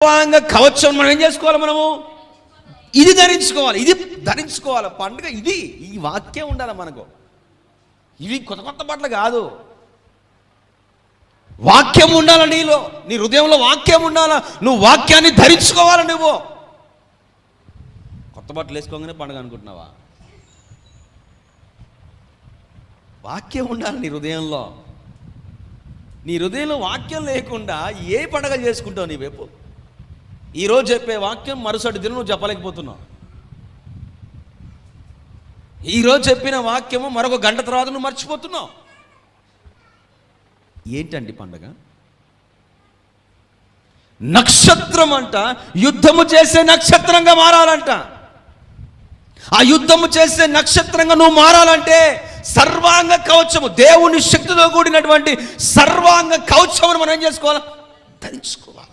సర్వాంగ కవచం మనం ఏం చేసుకోవాలి? మనము ఇది ధరించుకోవాలి, ఇది ధరించుకోవాలి. పండుగ ఇది, ఈ వాక్యం ఉండాలి మనకు. ఇవి కొత్త కొత్త బట్టలు కాదు, వాక్యం ఉండాలి నీలో, నీ హృదయంలో వాక్యం ఉండాలా. నువ్వు వాక్యాన్ని ధరించుకోవాలి. నువ్వు కొత్త బట్టలు వేసుకోగానే పండుగ అనుకుంటున్నావా? వాక్యం ఉండాలి నీ హృదయంలో. నీ హృదయంలో వాక్యం లేకుండా ఏ పండుగలు చేసుకుంటావు? నీ వైపు ఈరోజు చెప్పే వాక్యం మరుసటి దినం నువ్వు చెప్పలేకపోతున్నావు. ఈరోజు చెప్పిన వాక్యము మరొక గంట తర్వాత నువ్వు మర్చిపోతున్నావు. ఏంటండి పండగ? నక్షత్రం అంట యుద్ధము చేసే నక్షత్రంగా మారాలంట. ఆ యుద్ధము చేసే నక్షత్రంగా నువ్వు మారాలంటే సర్వాంగ కవచము, దేవుని శక్తితో కూడినటువంటి సర్వాంగ కవచమును మనం ఏం చేసుకోవాలి? ధరించుకోవాలి.